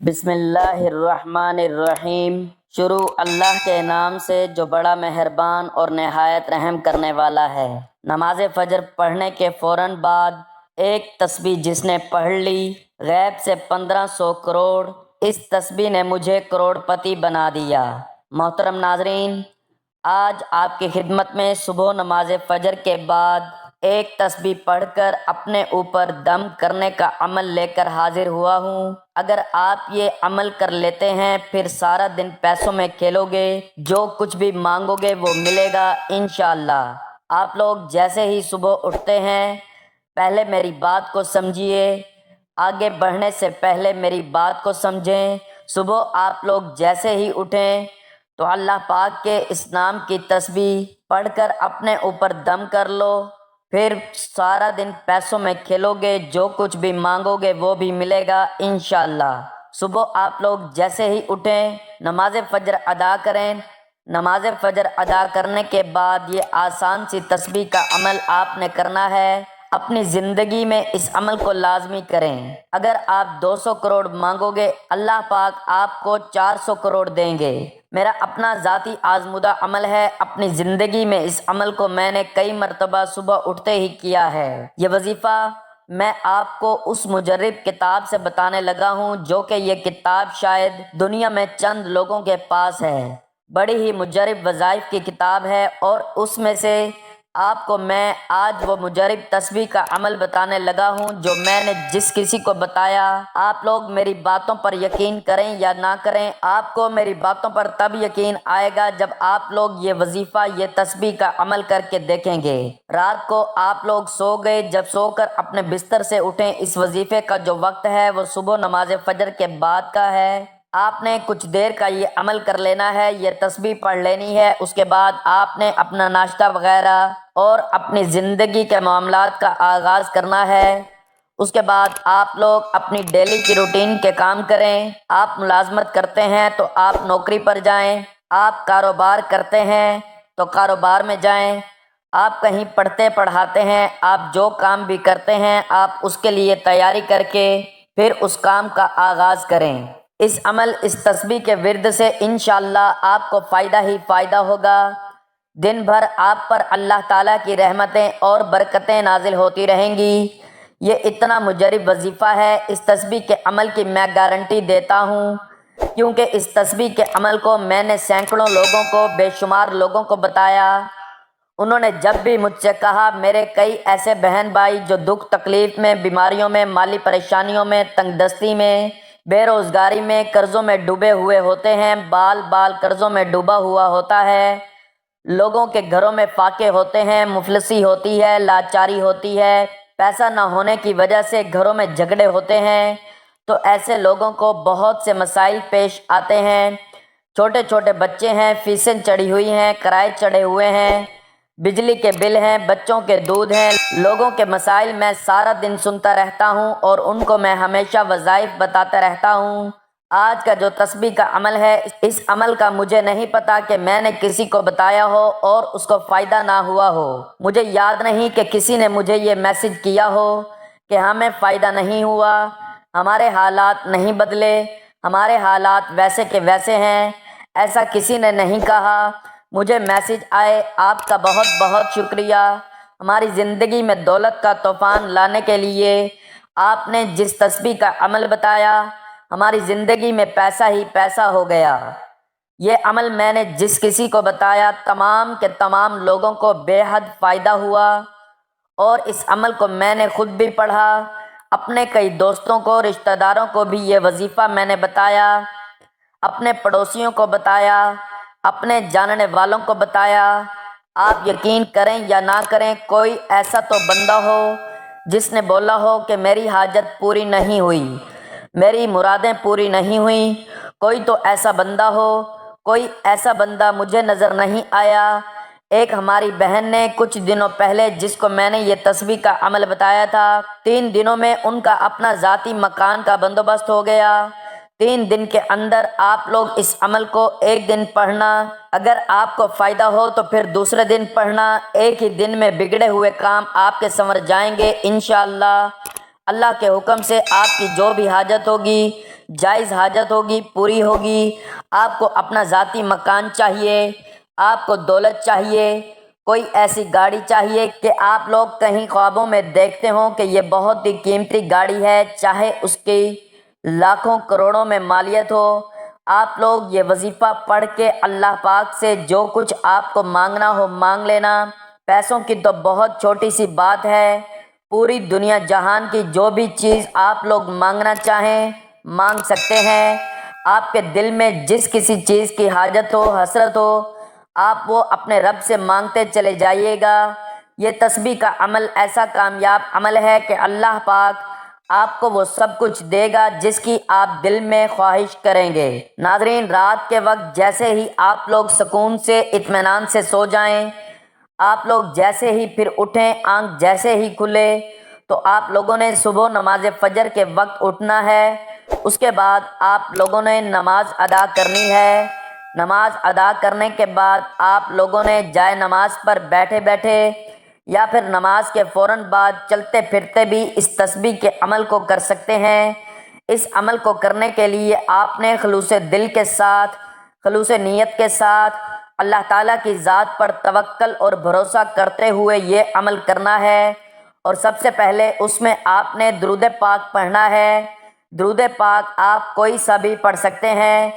بسم اللہ الرحمن الرحیم۔ شروع اللہ کے نام سے جو بڑا مہربان اور نہایت رحم کرنے والا ہے۔ نماز فجر پڑھنے کے فوراً بعد ایک تسبیح جس نے پڑھ لی، غیب سے 1500 کروڑ، اس تسبیح نے مجھے کروڑ پتی بنا دیا۔ محترم ناظرین، آج آپ کی خدمت میں صبح نماز فجر کے بعد ایک تسبیح پڑھ کر اپنے اوپر دم کرنے کا عمل لے کر حاضر ہوا ہوں۔ اگر آپ یہ عمل کر لیتے ہیں پھر سارا دن پیسوں میں کھیلو گے، جو کچھ بھی مانگو گے وہ ملے گا انشاءاللہ۔ آپ لوگ جیسے ہی صبح اٹھتے ہیں پہلے میری بات کو سمجھیے، آگے بڑھنے سے پہلے میری بات کو سمجھیں۔ صبح آپ لوگ جیسے ہی اٹھیں تو اللہ پاک کے اس نام کی تسبیح پڑھ کر اپنے اوپر دم کر لو، پھر سارا دن پیسوں میں کھیلو گے، جو کچھ بھی مانگو گے وہ بھی ملے گا انشاءاللہ۔ صبح آپ لوگ جیسے ہی اٹھیں نماز فجر ادا کریں۔ نماز فجر ادا کرنے کے بعد یہ آسان سی تسبیح کا عمل آپ نے کرنا ہے۔ اپنی زندگی میں اس عمل کو لازمی کریں۔ اگر آپ 200 کروڑ مانگو گے اللہ پاک آپ کو 400 کروڑ دیں گے۔ میرا اپنا ذاتی آزمودہ عمل ہے، اپنی زندگی میں اس عمل کو میں نے کئی مرتبہ صبح اٹھتے ہی کیا ہے۔ یہ وظیفہ میں آپ کو اس مجرب کتاب سے بتانے لگا ہوں، جو کہ یہ کتاب شاید دنیا میں چند لوگوں کے پاس ہے۔ بڑی ہی مجرب وظائف کی کتاب ہے، اور اس میں سے آپ کو میں آج وہ مجرب تسبیح کا عمل بتانے لگا ہوں جو میں نے جس کسی کو بتایا۔ آپ لوگ میری باتوں پر یقین کریں یا نہ کریں، آپ کو میری باتوں پر تب یقین آئے گا جب آپ لوگ یہ وظیفہ، یہ تسبیح کا عمل کر کے دیکھیں گے۔ رات کو آپ لوگ سو گئے، جب سو کر اپنے بستر سے اٹھیں، اس وظیفے کا جو وقت ہے وہ صبح نماز فجر کے بعد کا ہے۔ آپ نے کچھ دیر کا یہ عمل کر لینا ہے، یہ تسبیح پڑھ لینی ہے۔ اس کے بعد آپ نے اپنا ناشتہ وغیرہ اور اپنی زندگی کے معاملات کا آغاز کرنا ہے۔ اس کے بعد آپ لوگ اپنی ڈیلی کی روٹین کے کام کریں۔ آپ ملازمت کرتے ہیں تو آپ نوکری پر جائیں، آپ کاروبار کرتے ہیں تو کاروبار میں جائیں، آپ کہیں پڑھتے پڑھاتے ہیں، آپ جو کام بھی کرتے ہیں آپ اس کے لیے تیاری کر کے پھر اس کام کا آغاز کریں۔ اس عمل، اس تسبیح کے ورد سے انشاءاللہ آپ کو فائدہ ہی فائدہ ہوگا۔ دن بھر آپ پر اللہ تعالیٰ کی رحمتیں اور برکتیں نازل ہوتی رہیں گی۔ یہ اتنا مجرب وظیفہ ہے، اس تسبیح کے عمل کی میں گارنٹی دیتا ہوں، کیونکہ اس تسبیح کے عمل کو میں نے سینکڑوں لوگوں کو، بے شمار لوگوں کو بتایا۔ انہوں نے جب بھی مجھ سے کہا، میرے کئی ایسے بہن بھائی جو دکھ تکلیف میں، بیماریوں میں، مالی پریشانیوں میں، تنگ دستی میں، بے روزگاری میں، قرضوں میں ڈوبے ہوئے ہوتے ہیں، بال بال قرضوں میں ڈوبا ہوا ہوتا ہے، لوگوں کے گھروں میں فاقے ہوتے ہیں، مفلسی ہوتی ہے، لاچاری ہوتی ہے، پیسہ نہ ہونے کی وجہ سے گھروں میں جھگڑے ہوتے ہیں، تو ایسے لوگوں کو بہت سے مسائل پیش آتے ہیں۔ چھوٹے چھوٹے بچے ہیں، فیسیں چڑھی ہوئی ہیں، کرائے چڑھے ہوئے ہیں، بجلی کے بل ہیں، بچوں کے دودھ ہیں، لوگوں کے مسائل میں سارا دن سنتا رہتا ہوں اور ان کو میں ہمیشہ وظائف بتاتا رہتا ہوں۔ آج کا جو تسبیح کا عمل ہے، اس عمل کا مجھے نہیں پتا کہ میں نے کسی کو بتایا ہو اور اس کو فائدہ نہ ہوا ہو۔ مجھے یاد نہیں کہ کسی نے مجھے یہ میسج کیا ہو کہ ہمیں فائدہ نہیں ہوا، ہمارے حالات نہیں بدلے، ہمارے حالات ویسے کے ویسے ہیں، ایسا کسی نے نہیں کہا۔ مجھے میسج آئے، آپ کا بہت بہت شکریہ۔ ہماری زندگی میں دولت کا طوفان لانے کے لیے آپ نے جس تسبیح کا عمل بتایا، ہماری زندگی میں پیسہ ہی پیسہ ہو گیا۔ یہ عمل میں نے جس کسی کو بتایا، تمام کے تمام لوگوں کو بے حد فائدہ ہوا، اور اس عمل کو میں نے خود بھی پڑھا، اپنے کئی دوستوں کو، رشتہ داروں کو بھی یہ وظیفہ میں نے بتایا، اپنے پڑوسیوں کو بتایا، اپنے جاننے والوں کو بتایا۔ آپ یقین کریں یا نہ کریں، کوئی ایسا تو بندہ ہو جس نے بولا ہو کہ میری حاجت پوری نہیں ہوئی، میری مرادیں پوری نہیں ہوئیں۔ کوئی تو ایسا بندہ ہو، کوئی ایسا بندہ مجھے نظر نہیں آیا۔ ایک ہماری بہن نے کچھ دنوں پہلے، جس کو میں نے یہ تسبیح کا عمل بتایا تھا، 3 دنوں میں ان کا اپنا ذاتی مکان کا بندوبست ہو گیا۔ 3 دن کے اندر آپ لوگ اس عمل کو ایک دن پڑھنا، اگر آپ کو فائدہ ہو تو پھر دوسرے دن پڑھنا۔ ایک ہی دن میں بگڑے ہوئے کام آپ کے سنور جائیں گے انشاءاللہ۔ اللہ کے حکم سے آپ کی جو بھی حاجت ہوگی، جائز حاجت ہوگی پوری ہوگی، آپ کو اپنا ذاتی مکان چاہیے، آپ کو دولت چاہیے، کوئی ایسی گاڑی چاہیے کہ آپ لوگ کہیں خوابوں میں دیکھتے ہوں کہ یہ بہت ہی قیمتی گاڑی ہے، چاہے اس کی لاکھوں کروڑوں میں مالیت ہو۔ آپ لوگ یہ وظیفہ پڑھ کے اللہ پاک سے جو کچھ آپ کو مانگنا ہو مانگ لینا۔ پیسوں کی تو بہت چھوٹی سی بات ہے، پوری دنیا جہان کی جو بھی چیز آپ لوگ مانگنا چاہیں مانگ سکتے ہیں۔ آپ کے دل میں جس کسی چیز کی حاجت ہو، حسرت ہو، آپ وہ اپنے رب سے مانگتے چلے جائیے گا۔ یہ تسبیح کا عمل ایسا کامیاب عمل ہے کہ اللہ پاک آپ کو وہ سب کچھ دے گا جس کی آپ دل میں خواہش کریں گے۔ ناظرین، رات کے وقت جیسے ہی آپ لوگ سکون سے اطمینان سے سو جائیں، آپ لوگ جیسے ہی پھر اٹھیں، آنکھ جیسے ہی کھلے، تو آپ لوگوں نے صبح نماز فجر کے وقت اٹھنا ہے۔ اس کے بعد آپ لوگوں نے نماز ادا کرنی ہے۔ نماز ادا کرنے کے بعد آپ لوگوں نے جائے نماز پر بیٹھے بیٹھے یا پھر نماز کے فوراً بعد چلتے پھرتے بھی اس تسبیح کے عمل کو کر سکتے ہیں۔ اس عمل کو کرنے کے لیے آپ نے خلوص دل کے ساتھ، خلوص نیت کے ساتھ اللہ تعالیٰ کی ذات پر توکل اور بھروسہ کرتے ہوئے یہ عمل کرنا ہے۔ اور سب سے پہلے اس میں آپ نے درود پاک پڑھنا ہے۔ درود پاک آپ کوئی سا بھی پڑھ سکتے ہیں،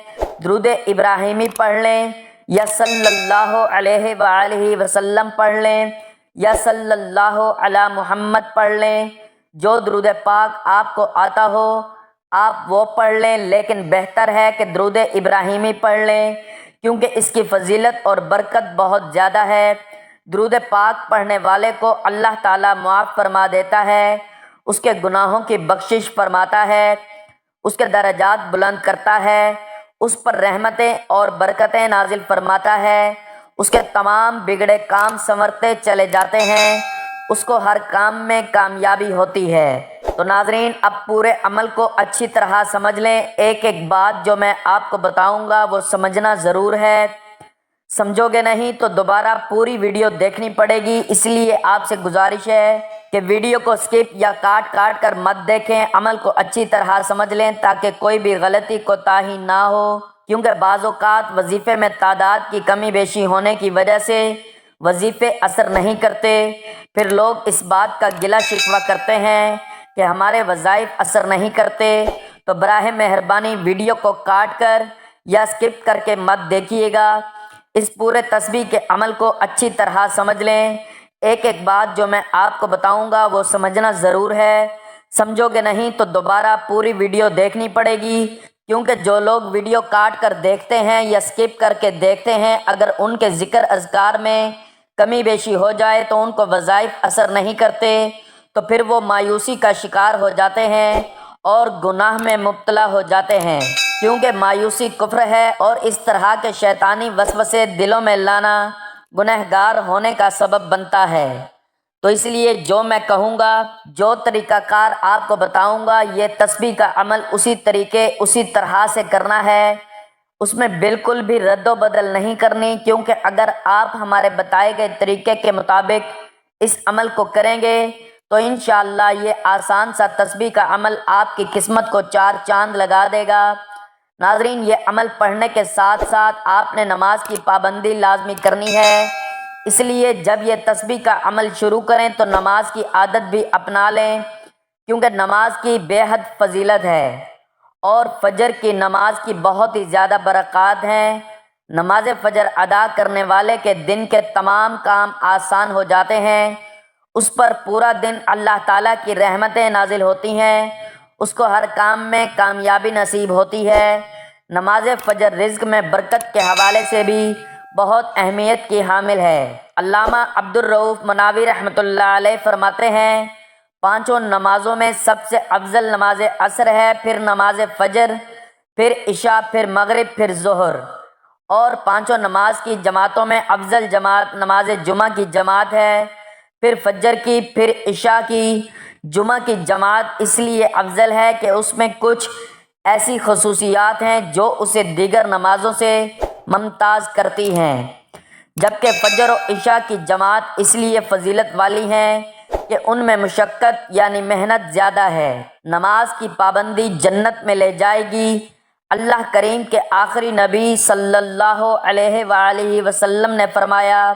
درود ابراہیمی پڑھ لیں یا صلی اللہ علیہ وآلہ وسلم پڑھ لیں یا صلی اللہ علی محمد پڑھ لیں۔ جو درود پاک آپ کو آتا ہو آپ وہ پڑھ لیں، لیکن بہتر ہے کہ درود ابراہیمی پڑھ لیں کیونکہ اس کی فضیلت اور برکت بہت زیادہ ہے۔ درود پاک پڑھنے والے کو اللہ تعالیٰ معاف فرما دیتا ہے، اس کے گناہوں کی بخشش فرماتا ہے، اس کے درجات بلند کرتا ہے، اس پر رحمتیں اور برکتیں نازل فرماتا ہے، اس کے تمام بگڑے کام سنورتے چلے جاتے ہیں، اس کو ہر کام میں کامیابی ہوتی ہے۔ تو ناظرین، اب پورے عمل کو اچھی طرح سمجھ لیں۔ ایک ایک بات جو میں آپ کو بتاؤں گا وہ سمجھنا ضرور ہے، سمجھو گے نہیں تو دوبارہ پوری ویڈیو دیکھنی پڑے گی۔ اس لیے آپ سے گزارش ہے کہ ویڈیو کو سکپ یا کاٹ کر مت دیکھیں، عمل کو اچھی طرح سمجھ لیں تاکہ کوئی بھی غلطی کوتاہی نہ ہو، کیونکہ بعض اوقات وظیفے میں تعداد کی کمی بیشی ہونے کی وجہ سے وظیفے اثر نہیں کرتے، پھر لوگ اس بات کا گلہ شکوہ کرتے ہیں کہ ہمارے وظائف اثر نہیں کرتے۔ تو براہ مہربانی ویڈیو کو کاٹ کر یا سکپ کر کے مت دیکھیے گا، اس پورے تسبیح کے عمل کو اچھی طرح سمجھ لیں۔ ایک ایک بات جو میں آپ کو بتاؤں گا وہ سمجھنا ضرور ہے، سمجھو گے نہیں تو دوبارہ پوری ویڈیو دیکھنی پڑے گی، کیونکہ جو لوگ ویڈیو کاٹ کر دیکھتے ہیں یا سکپ کر کے دیکھتے ہیں، اگر ان کے ذکر اذکار میں کمی بیشی ہو جائے تو ان کو وظائف اثر نہیں کرتے، تو پھر وہ مایوسی کا شکار ہو جاتے ہیں اور گناہ میں مبتلا ہو جاتے ہیں، کیونکہ مایوسی کفر ہے اور اس طرح کے شیطانی وسوسے دلوں میں لانا گنہگار ہونے کا سبب بنتا ہے۔ تو اس لیے جو میں کہوں گا، جو طریقہ کار آپ کو بتاؤں گا، یہ تسبیح کا عمل اسی طریقے اسی طرح سے کرنا ہے، اس میں بالکل بھی رد و بدل نہیں کرنی، کیونکہ اگر آپ ہمارے بتائے گئے طریقے کے مطابق اس عمل کو کریں گے تو انشاءاللہ یہ آسان سا تسبیح کا عمل آپ کی قسمت کو چار چاند لگا دے گا۔ ناظرین، یہ عمل پڑھنے کے ساتھ ساتھ آپ نے نماز کی پابندی لازمی کرنی ہے، اس لیے جب یہ تسبیح کا عمل شروع کریں تو نماز کی عادت بھی اپنا لیں، کیونکہ نماز کی بے حد فضیلت ہے اور فجر کی نماز کی بہت ہی زیادہ برکات ہیں۔ نماز فجر ادا کرنے والے کے دن کے تمام کام آسان ہو جاتے ہیں، اس پر پورا دن اللہ تعالیٰ کی رحمتیں نازل ہوتی ہیں، اس کو ہر کام میں کامیابی نصیب ہوتی ہے۔ نماز فجر رزق میں برکت کے حوالے سے بھی بہت اہمیت کی حامل ہے۔ علامہ عبدالرؤف مناوی رحمۃ اللہ علیہ فرماتے ہیں، پانچوں نمازوں میں سب سے افضل نماز عصر ہے، پھر نماز فجر، پھر عشاء، پھر مغرب، پھر ظہر، اور پانچوں نماز کی جماعتوں میں افضل جماعت نماز جمعہ کی جماعت ہے، پھر فجر کی، پھر عشاء کی۔ جمعہ کی جماعت اس لیے افضل ہے کہ اس میں کچھ ایسی خصوصیات ہیں جو اسے دیگر نمازوں سے ممتاز کرتی ہیں، جبکہ فجر و عشاء کی جماعت اس لیے فضیلت والی ہیں کہ ان میں مشقت یعنی محنت زیادہ ہے۔ نماز کی پابندی جنت میں لے جائے گی۔ اللہ کریم کے آخری نبی صلی اللہ علیہ وآلہ وسلم نے فرمایا،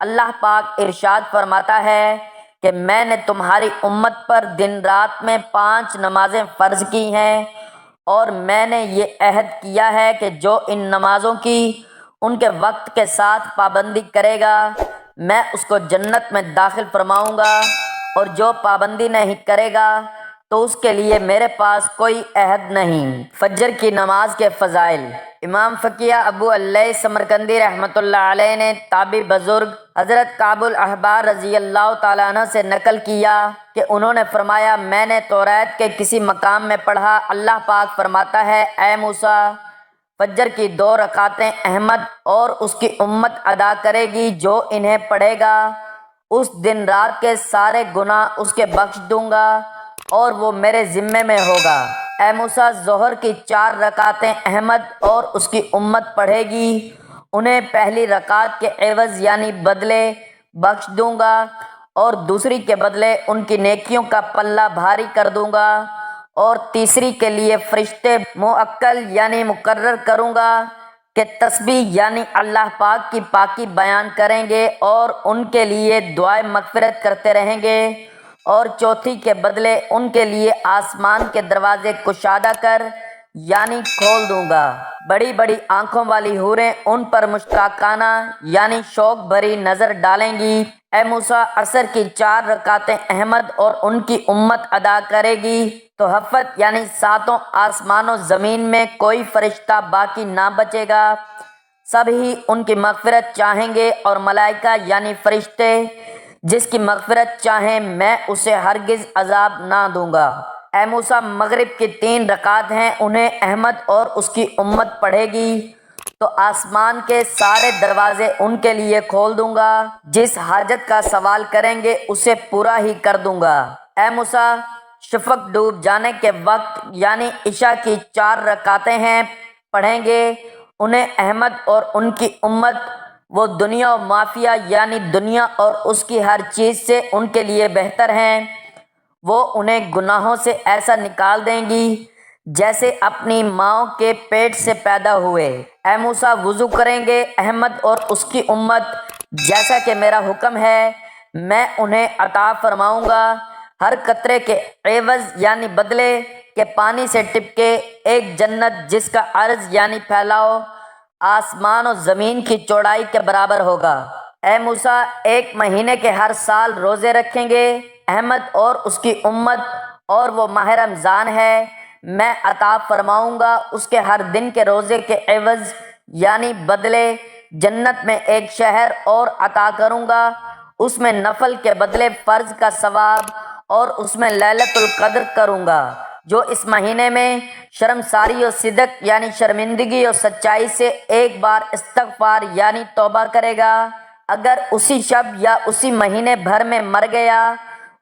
اللہ پاک ارشاد فرماتا ہے کہ میں نے تمہاری امت پر دن رات میں 5 نمازیں فرض کی ہیں، اور میں نے یہ عہد کیا ہے کہ جو ان نمازوں کی ان کے وقت کے ساتھ پابندی کرے گا میں اس کو جنت میں داخل فرماؤں گا، اور جو پابندی نہیں کرے گا تو اس کے لیے میرے پاس کوئی عہد نہیں۔ فجر کی نماز کے فضائل۔ امام فقیہ ابو اللیث سمرقندی رحمۃ اللہ علیہ نے تابعی بزرگ حضرت کعب الاحبار رضی اللہ تعالیٰ عنہ سے نقل کیا کہ انہوں نے فرمایا، میں نے توریت کے کسی مقام میں پڑھا، اللہ پاک فرماتا ہے، اے موسیٰ، فجر کی 2 رکعتیں احمد اور اس کی امت ادا کرے گی، جو انہیں پڑھے گا اس دن رات کے سارے گناہ اس کے بخش دوں گا اور وہ میرے ذمے میں ہوگا۔ اے موسیٰ، ظہر کی 4 رکعتیں احمد اور اس کی امت پڑھے گی، انہیں پہلی رکعت کے عوض یعنی بدلے بخش دوں گا، اور دوسری کے بدلے ان کی نیکیوں کا پلہ بھاری کر دوں گا، اور تیسری کے لیے فرشتے موکل یعنی مقرر کروں گا کہ تسبیح یعنی اللہ پاک کی پاکی بیان کریں گے اور ان کے لیے دعائے مغفرت کرتے رہیں گے، اور چوتھی کے بدلے ان کے لیے آسمان کے دروازے کشادہ کر یعنی کھول دوں گا۔ بڑی بڑی آنکھوں والی حوریں ان پر مشتاقانہ یعنی شوق بھری نظر ڈالیں گی۔ اے موسیٰ، عصر کی 4 رکعتیں احمد اور ان کی امت ادا کرے گی تو حفت یعنی 7 آسمان و زمین میں کوئی فرشتہ باقی نہ بچے گا، سب ہی ان کی مغفرت چاہیں گے، اور ملائکہ یعنی فرشتے جس کی مغفرت چاہیں میں اسے ہرگز عذاب نہ دوں گا۔ اے موسیٰ، مغرب کی 3 رکعت ہیں، انہیں احمد اور اس کی امت پڑھے گی تو آسمان کے سارے دروازے ان کے لیے کھول دوں گا، جس حاجت کا سوال کریں گے اسے پورا ہی کر دوں گا۔ اے موسیٰ، شفق ڈوب جانے کے وقت یعنی عشاء کی 4 رکعتیں ہیں، پڑھیں گے، انہیں احمد اور ان کی امت، وہ دنیا و مافیہ یعنی دنیا اور اس کی ہر چیز سے ان کے لیے بہتر ہیں، وہ انہیں گناہوں سے ایسا نکال دیں گی جیسے اپنی ماں کے پیٹ سے پیدا ہوئے۔ اے موسیٰ، وضو کریں گے احمد اور اس کی امت جیسا کہ میرا حکم ہے، میں انہیں عطا فرماؤں گا، ہر قطرے کے عوض یعنی بدلے کہ پانی سے ٹپکے ایک جنت جس کا عرض یعنی پھیلاؤ آسمان و زمین کی چوڑائی کے برابر ہوگا۔ اے موسیٰ، 1 مہینے کے ہر سال روزے رکھیں گے احمد اور اس کی امت، اور وہ ماہ رمضان ہے، میں عطا فرماؤں گا اس کے ہر دن کے روزے کے عوض یعنی بدلے جنت میں ایک شہر اور عطا کروں گا، اس میں نفل کے بدلے فرض کا ثواب، اور اس میں لیلۃ القدر کروں گا۔ جو اس مہینے میں شرمساری و صدق یعنی شرمندگی اور سچائی سے ایک بار استغفار یعنی توبہ کرے گا، اگر اسی شب یا اسی مہینے بھر میں مر گیا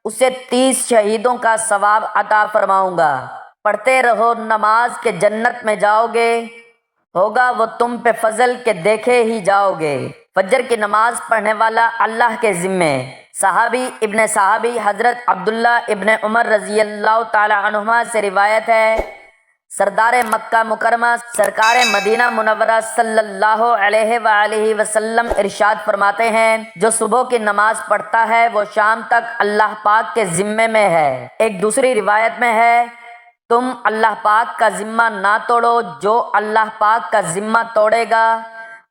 اسے 30 شہیدوں کا ثواب عطا فرماؤں گا۔ پڑھتے رہو نماز کہ جنت میں جاؤ گے، ہوگا وہ تم پہ فضل کہ دیکھے ہی جاؤ گے۔ فجر کی نماز پڑھنے والا اللہ کے ذمے۔ صحابی ابن صحابی حضرت عبداللہ ابن عمر رضی اللہ تعالی عنہما سے روایت ہے، سردار مکہ مکرمہ سرکار مدینہ منورہ صلی اللہ علیہ وآلہ وسلم ارشاد فرماتے ہیں، جو صبح کی نماز پڑھتا ہے وہ شام تک اللہ پاک کے ذمے میں ہے۔ ایک دوسری روایت میں ہے، تم اللہ پاک کا ذمہ نہ توڑو، جو اللہ پاک کا ذمہ توڑے گا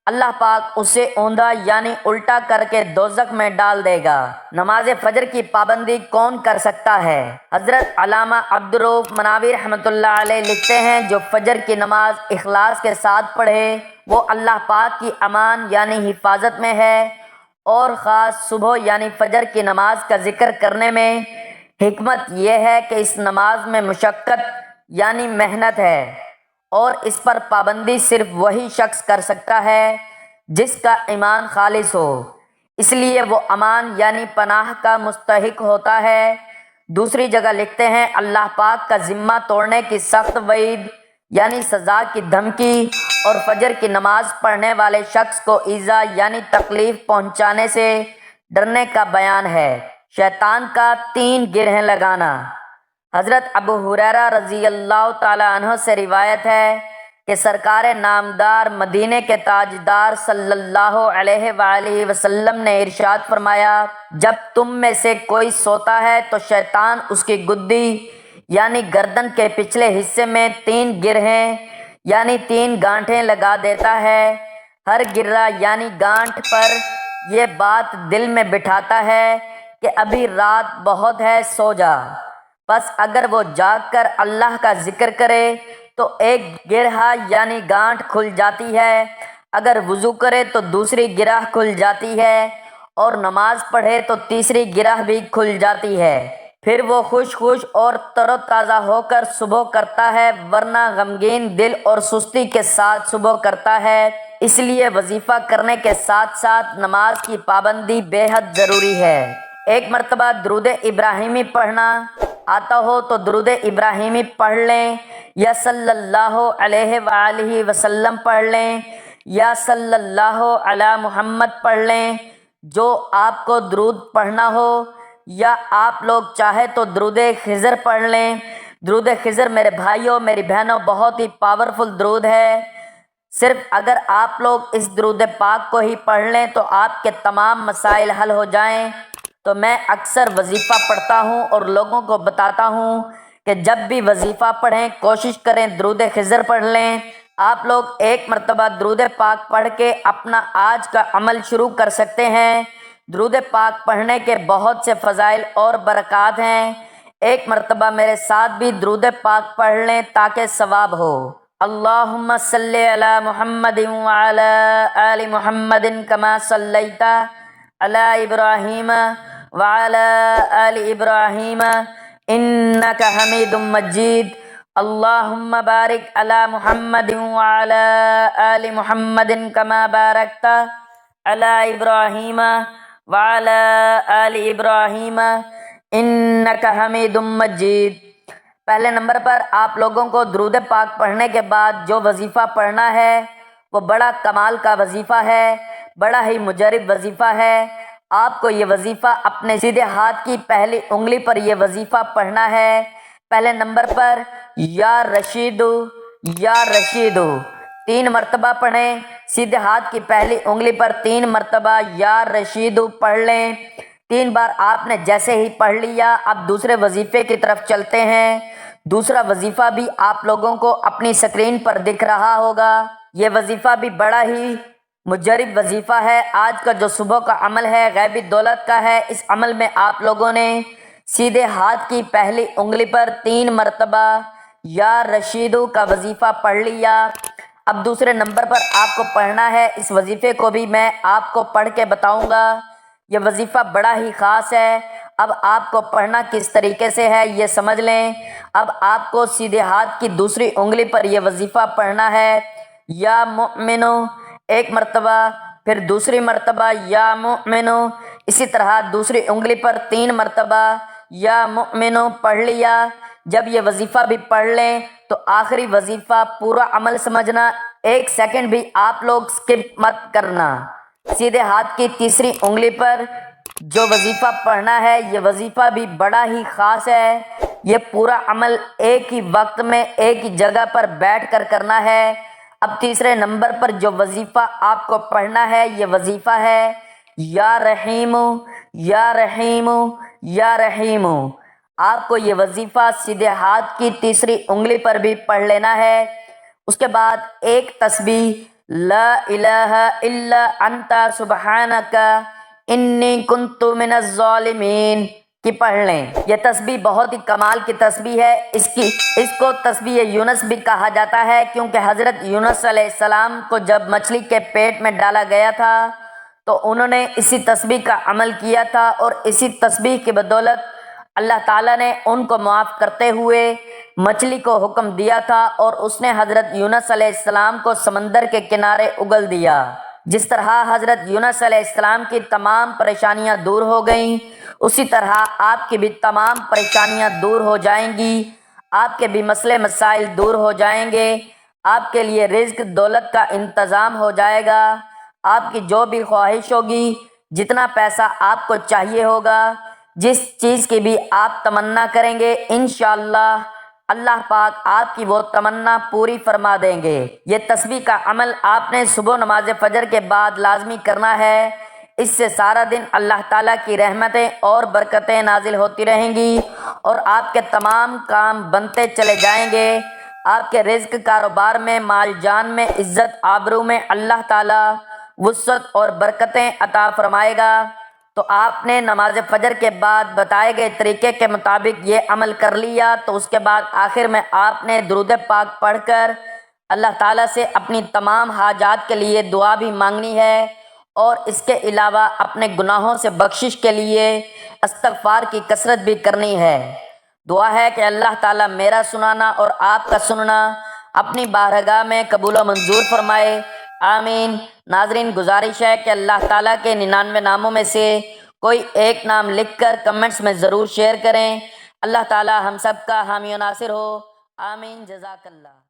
اللہ پاک اسے اوندھا یعنی الٹا کر کے دوزخ میں ڈال دے گا۔ نماز فجر کی پابندی کون کر سکتا ہے؟ حضرت علامہ عبدالرؤف مناوی رحمۃ اللہ علیہ لکھتے ہیں، جو فجر کی نماز اخلاص کے ساتھ پڑھے وہ اللہ پاک کی امان یعنی حفاظت میں ہے، اور خاص صبح یعنی فجر کی نماز کا ذکر کرنے میں حکمت یہ ہے کہ اس نماز میں مشقت یعنی محنت ہے، اور اس پر پابندی صرف وہی شخص کر سکتا ہے جس کا ایمان خالص ہو، اس لیے وہ امان یعنی پناہ کا مستحق ہوتا ہے۔ دوسری جگہ لکھتے ہیں، اللہ پاک کا ذمہ توڑنے کی سخت وعید یعنی سزا کی دھمکی، اور فجر کی نماز پڑھنے والے شخص کو ایذا یعنی تکلیف پہنچانے سے ڈرنے کا بیان ہے۔ شیطان کا 3 گرہیں لگانا۔ حضرت ابو ہریرہ رضی اللہ تعالی عنہ سے روایت ہے کہ سرکار نامدار مدینے کے تاجدار صلی اللہ علیہ وآلہ وسلم نے ارشاد فرمایا، جب تم میں سے کوئی سوتا ہے تو شیطان اس کی گدی یعنی گردن کے پچھلے حصے میں 3 گرہیں یعنی 3 گانٹھیں لگا دیتا ہے۔ ہر گرہ یعنی گانٹھ پر یہ بات دل میں بٹھاتا ہے کہ ابھی رات بہت ہے، سو جا۔ پس اگر وہ جاگ کر اللہ کا ذکر کرے تو ایک گرہ یعنی گانٹھ کھل جاتی ہے، اگر وضو کرے تو دوسری گرہ کھل جاتی ہے، اور نماز پڑھے تو تیسری گرہ بھی کھل جاتی ہے۔ پھر وہ خوش اور تر و تازہ ہو کر صبح کرتا ہے، ورنہ غمگین دل اور سستی کے ساتھ صبح کرتا ہے۔ اس لیے وظیفہ کرنے کے ساتھ ساتھ نماز کی پابندی بے حد ضروری ہے۔ ایک مرتبہ درود ابراہیمی پڑھنا آتا ہو تو درود ابراہیمی پڑھ لیں، یا صلی اللہ علیہ وآلہ وسلم پڑھ لیں، یا صلی اللہ علی محمد پڑھ لیں، جو آپ کو درود پڑھنا ہو، یا آپ لوگ چاہے تو درود خضر پڑھ لیں۔ درود خضر میرے بھائیوں میری بہنوں بہت ہی پاورفل درود ہے۔ صرف اگر آپ لوگ اس درود پاک کو ہی پڑھ لیں تو آپ کے تمام مسائل حل ہو جائیں۔ تو میں اکثر وظیفہ پڑھتا ہوں اور لوگوں کو بتاتا ہوں کہ جب بھی وظیفہ پڑھیں کوشش کریں درود خضر پڑھ لیں۔ آپ لوگ ایک مرتبہ درود پاک پڑھ کے اپنا آج کا عمل شروع کر سکتے ہیں۔ درود پاک پڑھنے کے بہت سے فضائل اور برکات ہیں۔ ایک مرتبہ میرے ساتھ بھی درود پاک پڑھ لیں تاکہ ثواب ہو۔ اللہم صلی علی محمد وعلی آل محمد کما صلیت علی ابراہیم وعلی آل ابراہیم انک حمید مجید۔ اللہم بارک علی محمد وعلی آل محمد کما بارکت علی ابراہیم وعلی آل ابراہیم انک حمید مجید۔ پہلے نمبر پر آپ لوگوں کو درود پاک پڑھنے کے بعد جو وظیفہ پڑھنا ہے وہ بڑا کمال کا وظیفہ ہے، بڑا ہی مجرب وظیفہ ہے۔ آپ کو یہ وظیفہ اپنے سیدھے ہاتھ کی پہلی انگلی پر یہ وظیفہ پڑھنا ہے۔ پہلے نمبر پر یا رشیدو یا رشیدو 3 مرتبہ پڑھیں۔ سیدھے ہاتھ کی پہلی انگلی پر 3 مرتبہ یا رشیدو پڑھ لیں۔ 3 بار آپ نے جیسے ہی پڑھ لیا اب دوسرے وظیفے کی طرف چلتے ہیں۔ دوسرا وظیفہ بھی آپ لوگوں کو اپنی سکرین پر دکھ رہا ہوگا۔ یہ وظیفہ بھی بڑا ہی مجرب وظیفہ ہے۔ آج کا جو صبح کا عمل ہے غیبی دولت کا ہے۔ اس عمل میں آپ لوگوں نے سیدھے ہاتھ کی پہلی انگلی پر 3 مرتبہ یا رشیدو کا وظیفہ پڑھ لیا۔ اب دوسرے نمبر پر آپ کو پڑھنا ہے، اس وظیفے کو بھی میں آپ کو پڑھ کے بتاؤں گا۔ یہ وظیفہ بڑا ہی خاص ہے۔ اب آپ کو پڑھنا کس طریقے سے ہے یہ سمجھ لیں۔ اب آپ کو سیدھے ہاتھ کی دوسری انگلی پر یہ وظیفہ پڑھنا ہے، یا مؤمنو 1 مرتبہ، پھر دوسری مرتبہ یا مؤمنو، اسی طرح دوسری انگلی پر 3 مرتبہ یا مؤمنو پڑھ لیا۔ جب یہ وظیفہ بھی پڑھ لیں تو آخری وظیفہ پورا عمل سمجھنا، 1 سیکنڈ بھی آپ لوگ سکپ مت کرنا۔ سیدھے ہاتھ کی تیسری انگلی پر جو وظیفہ پڑھنا ہے یہ وظیفہ بھی بڑا ہی خاص ہے۔ یہ پورا عمل ایک ہی وقت میں ایک ہی جگہ پر بیٹھ کر کرنا ہے۔ اب تیسرے نمبر پر جو وظیفہ آپ کو پڑھنا ہے یہ وظیفہ ہے یا رحیم یا رحیم یا رحیم۔ آپ کو یہ وظیفہ سیدھے ہاتھ کی تیسری انگلی پر بھی پڑھ لینا ہے۔ اس کے بعد ایک تسبیح لا الہ الا انت سبحانک انی کنت من الظالمین کی پڑھ لیں۔ یہ تسبیح بہت ہی کمال کی تسبیح ہے۔ اس کو تسبیح یونس بھی کہا جاتا ہے، کیونکہ حضرت یونس علیہ السلام کو جب مچھلی کے پیٹ میں ڈالا گیا تھا تو انہوں نے اسی تسبیح کا عمل کیا تھا، اور اسی تسبیح کی بدولت اللہ تعالیٰ نے ان کو معاف کرتے ہوئے مچھلی کو حکم دیا تھا، اور اس نے حضرت یونس علیہ السلام کو سمندر کے کنارے اگل دیا۔ جس طرح حضرت یونس علیہ السلام کی تمام پریشانیاں دور ہو گئیں، اسی طرح آپ کی بھی تمام پریشانیاں دور ہو جائیں گی، آپ کے بھی مسئلے مسائل دور ہو جائیں گے، آپ کے لیے رزق دولت کا انتظام ہو جائے گا۔ آپ کی جو بھی خواہش ہوگی، جتنا پیسہ آپ کو چاہیے ہوگا، جس چیز کی بھی آپ تمنا کریں گے انشاءاللہ اللہ پاک آپ کی وہ تمنا پوری فرما دیں گے۔ یہ تسبیح کا عمل آپ نے صبح نماز فجر کے بعد لازمی کرنا ہے۔ اس سے سارا دن اللہ تعالیٰ کی رحمتیں اور برکتیں نازل ہوتی رہیں گی اور آپ کے تمام کام بنتے چلے جائیں گے۔ آپ کے رزق، کاروبار میں، مال جان میں، عزت آبرو میں اللہ تعالیٰ وسعت اور برکتیں عطا فرمائے گا۔ تو آپ نے نماز فجر کے بعد بتائے گئے طریقے کے مطابق یہ عمل کر لیا تو اس کے بعد آخر میں آپ نے درود پاک پڑھ کر اللہ تعالیٰ سے اپنی تمام حاجات کے لیے دعا بھی مانگنی ہے اور اس کے علاوہ اپنے گناہوں سے بخشش کے لیے استغفار کی کثرت بھی کرنی ہے۔ دعا ہے کہ اللہ تعالیٰ میرا سنانا اور آپ کا سننا اپنی بارگاہ میں قبول و منظور فرمائے، آمین۔ ناظرین، گزارش ہے کہ اللہ تعالیٰ کے 99 ناموں میں سے کوئی ایک نام لکھ کر کمنٹس میں ضرور شیئر کریں۔ اللہ تعالیٰ ہم سب کا حامی و ناصر ہو، آمین۔ جزاک اللہ۔